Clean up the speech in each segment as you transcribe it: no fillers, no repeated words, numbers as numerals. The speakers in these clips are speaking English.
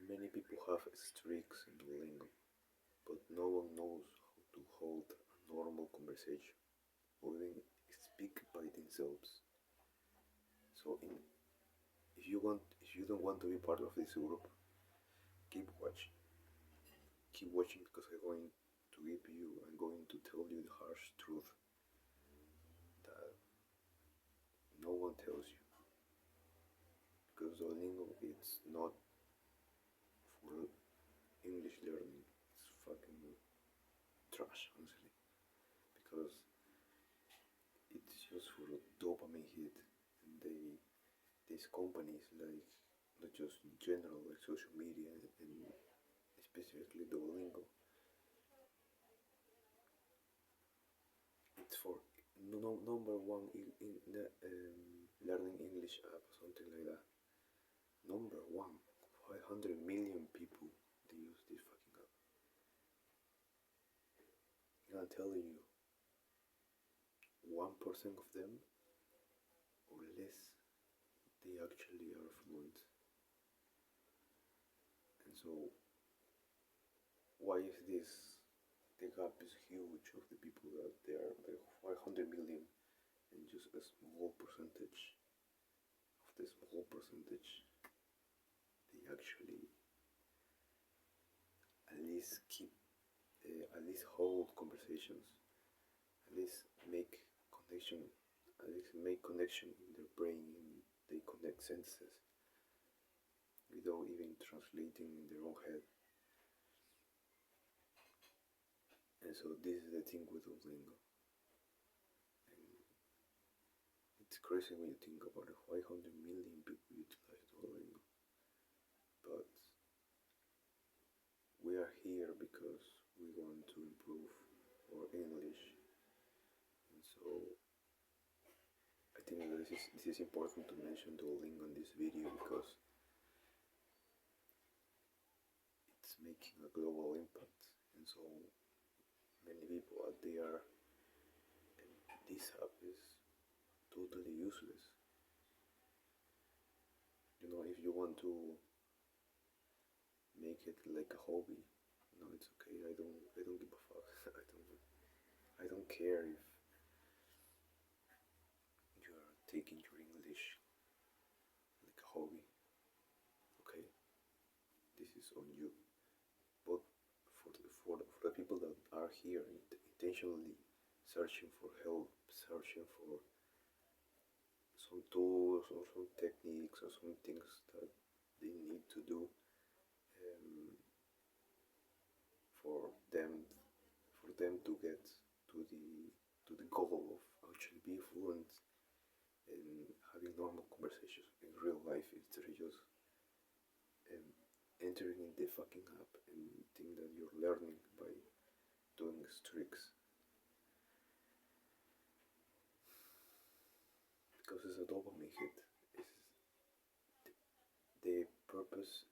Many people have streaks in Duolingo, but no one knows how to hold a normal conversation or even speak by themselves. So, if you don't want to be part of this group, keep watching. Keep watching because I'm going to tell you the harsh truth that no one tells you. Because Duolingo it's not for English learning. It's fucking trash, honestly. Because it's just for a dopamine hit, and these companies like not just in general like social media and specifically Duolingo. It's for number one in the, learning English app, something like that. Number one, 500 million people they use this fucking app. And I'm telling you, 1% of them or less, they actually are fluent. And so, why is this? The gap is huge of the people that they are like 500 million, and just a small percentage of the small percentage, they actually at least at least hold conversations, at least make connection, at least make connection in their brain, and they connect sentences without even translating in their own head. And so this is the thing with Duolingo. And it's crazy when you think about it. 500 million people utilize Duolingo. But we are here because we want to improve our English. And so I think that this is important to mention Duolingo in this video because it's making a global impact. And so many people out there, and this app is totally useless. You know, if you want to make it like a hobby, no, it's okay. I don't give a fuck. I don't care if you're taking your English like a hobby. Okay, this is on you. But for the people that are here intentionally searching for help, searching for some tools or some techniques or some things that they need to do, um, for them to get to the goal of actually be fluent in having normal conversations in real life instead of just um, entering in the fucking app and think that you're learning by doing tricks, because it's a dopamine hit. It's the purpose.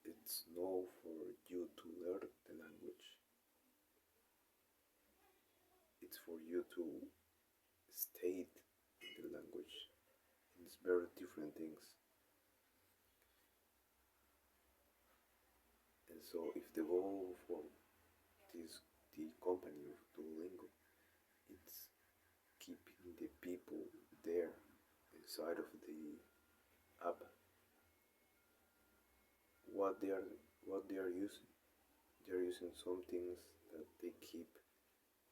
It's not for you to learn the language. It's for you to stay in the language. And it's very different things. And so if the goal for the company of Duolingo, it's keeping the people there inside of the app, what they are using, they're using some things that they keep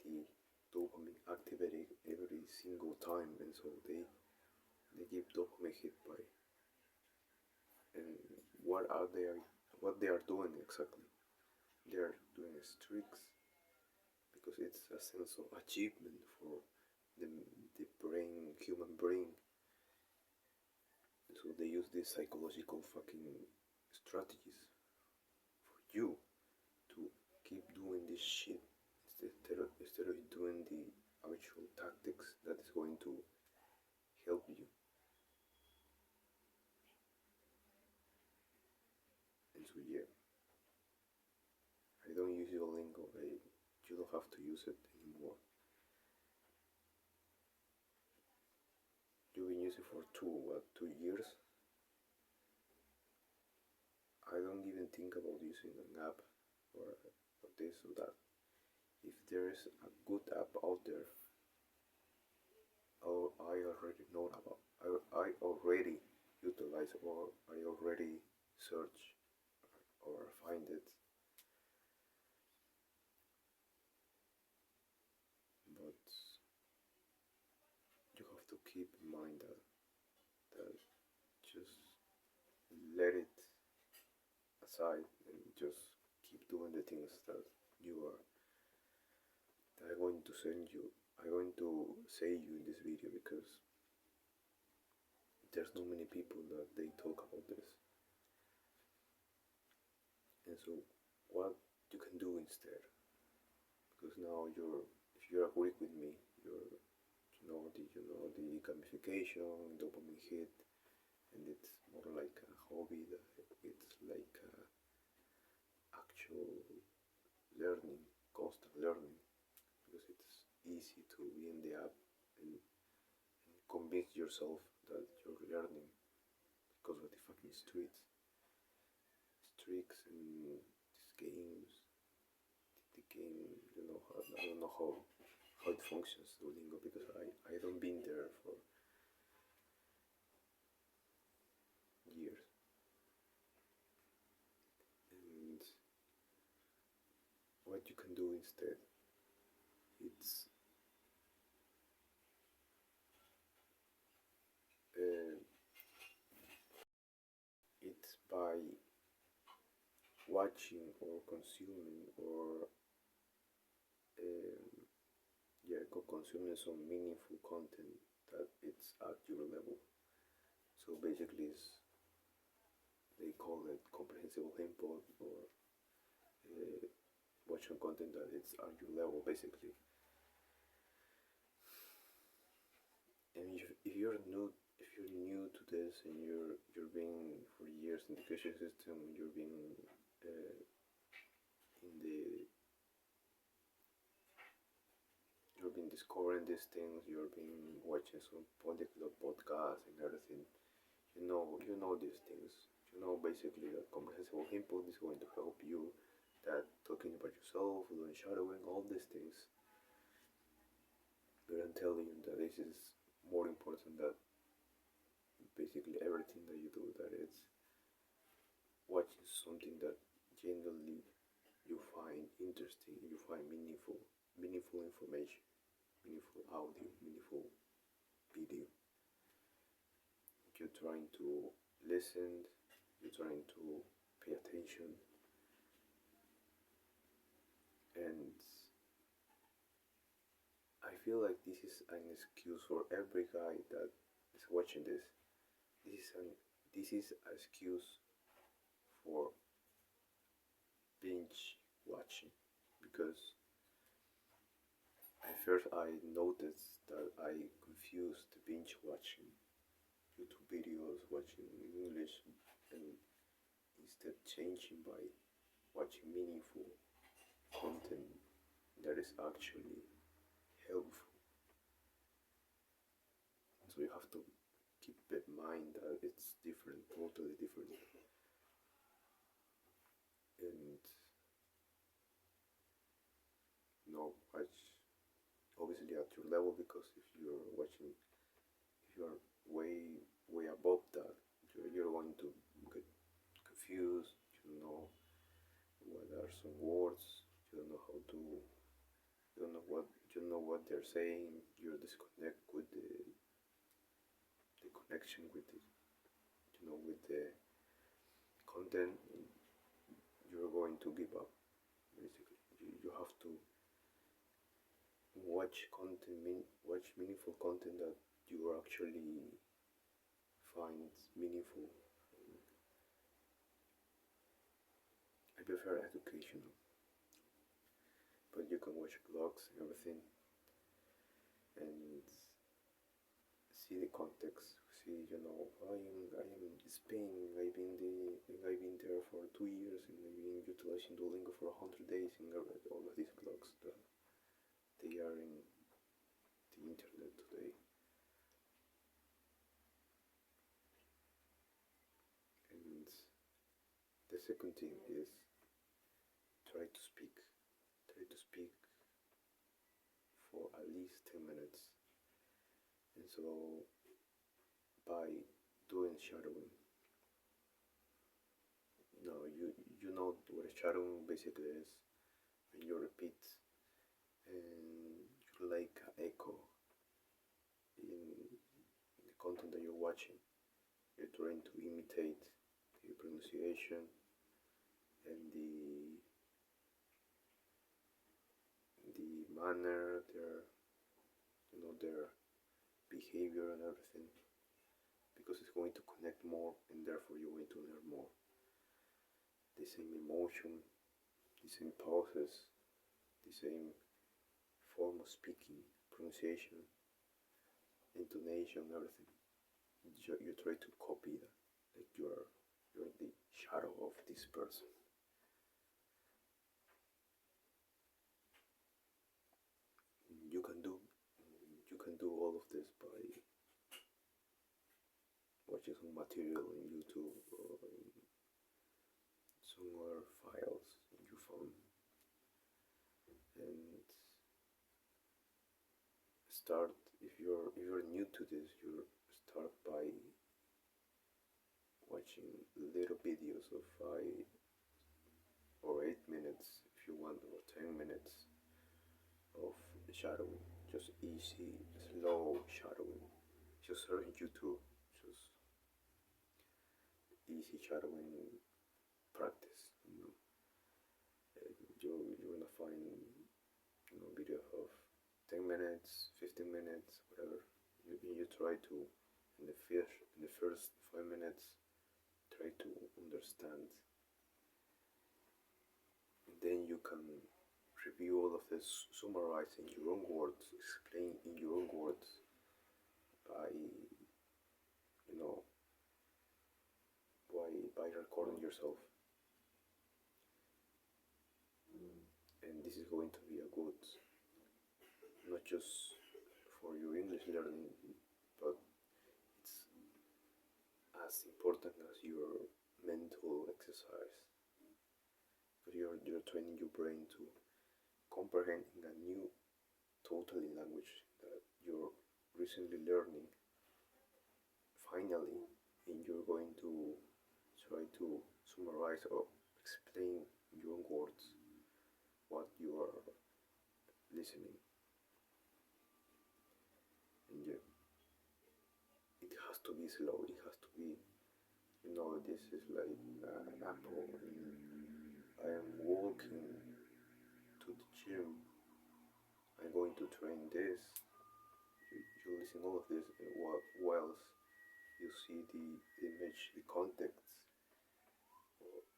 the dopamine activated every single time, and so they give dopamine hit by. And what they are doing exactly? They are doing tricks because it's a sense of achievement for the brain, human brain. And so they use these psychological fucking strategies for you to keep doing this shit instead of doing the actual tactics that is going to help you. And so yeah, I don't use Duolingo. You don't have to use it anymore. You've been using it for 2 years. I don't even think about using an app or this or that. If there is a good app out there, I already know about. I already utilize or I already search or find it. But you have to keep in mind that just let it aside and just keep doing the things that you are that I'm going to send you. I'm going to say you in this video because there's not many people that they talk about this. And so what you can do instead, because now if you're agreeing with me, you know the gamification, dopamine hit, and it's more like a hobby that it's like actual learning, constant learning, because it's easy to be in the app and convince yourself that you're learning because of the fucking streaks and these games. The game, I don't know how it functions, Duolingo, because I don't been there for years. And what you can do instead, it's uh, it's by watching or consuming or um, consuming some meaningful content that it's at your level. So basically, they call it comprehensible input or uh, watching content that it's at your level, basically. And if you're new to this and you're being for years in the education system, you're being uh, in the you've been discovering these things, you've been watching some polyglot podcasts and everything. You know these things. You know basically that comprehensible input is going to help you. That talking about yourself, doing shadowing, all these things. But I'm telling you that this is more important than basically everything that you do. That it's watching something that genuinely you find interesting, you find meaningful information, meaningful audio, meaningful video. You're trying to listen, you're trying to pay attention, and I feel like this is an excuse for every guy that is watching this. This is an excuse for binge watching, because at first I noticed that I confused binge watching YouTube videos, watching in English, and instead changing by watching meaningful content that is actually helpful. So you have to keep in mind that it's different, totally different. And watch obviously at your level, because if you're way above that, you're going to get confused. You don't know what are some words. You don't know how to. You don't know what they're saying. You disconnect with the connection with with the content. You're going to give up. Basically, you have to watch meaningful content that you actually find meaningful. I prefer educational, but you can watch vlogs and everything and see the context. See, I am in Spain. I've been there for 2 years, and I've been utilizing Duolingo for 100 days. And I read all of these blogs that they are in the internet today. And the second thing is try to speak. Try to speak for at least 10 minutes. And so by doing shadowing, now you know what a shadowing basically is. When you repeat and you like echo in the content that you're watching, you're trying to imitate the pronunciation and the manner, their behavior and everything, because it's going to connect more, and therefore you're going to learn more. The same emotion, the same pauses, the same form of speaking, pronunciation, intonation, everything. You try to copy that, like you're the shadow of this person. You can do you can do all of this by watching some material on YouTube or some other files in your phone, and start if you're new to this, you start by watching little videos of 5 or 8 minutes if you want, or 10 minutes of shadowing, just easy, slow shadowing. Just search YouTube, just easy shadowing practice. And you're gonna find video of 10 minutes, 15 minutes, whatever. You try to in the first 5 minutes try to understand, and then you can review all of this, summarize in your own words, explain in your own words by you know by recording yourself. And this is going to be a good, not just for your English learning, but it's as important as your mental exercise, because you're training your brain to comprehend in a new totally language that you're recently learning finally, and you're going to try to summarize or explain in your own words what you are listening. And yeah, it has to be slow, it has to be, this is like an apple. I am walking to the gym, I'm going to train this. You listen all of this, and whilst you see the image, the context,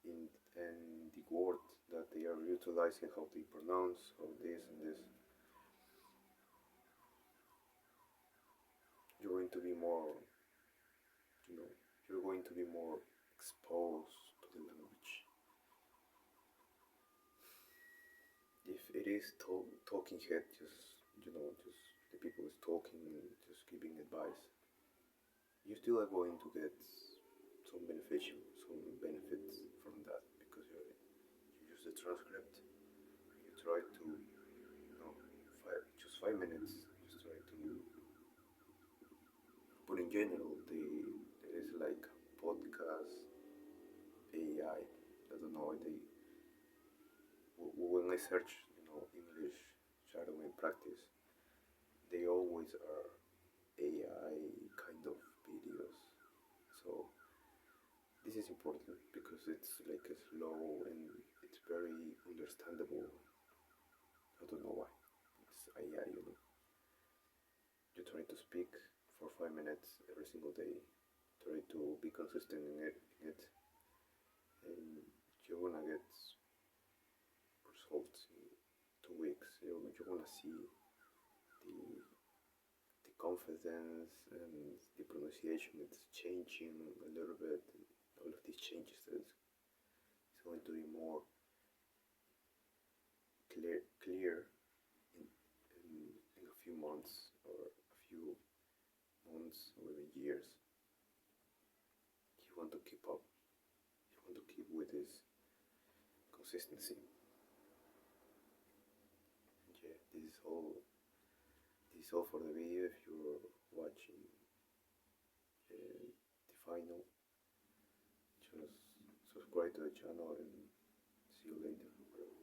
in and the word that they are utilizing, how they pronounce, how this and this. You're going to be more, you're going to be more exposed to the language. If it is talking head, just the people is talking and just giving advice, you still are going to get some benefits from that, because you use the transcript, you try to, just 5 minutes, just try to. But in general, there is like podcast, AI. I don't know. When I search, English shadowing practice, they always are AI kind of videos. So this is important because it's like a slow and it's very understandable. I don't know why. It's AI. You try to speak for 5 minutes every single day. Try to be consistent in it, and you're gonna get results in 2 weeks. You're gonna see the confidence and the pronunciation. It's changing a little bit. And all of these changes that it's going to be more clear in a few months, or a few months, or even years. You want to keep up. You want to keep with is consistency. Yeah, this is all. This is all for the video. If you're watching the final, just subscribe to the channel and see you later.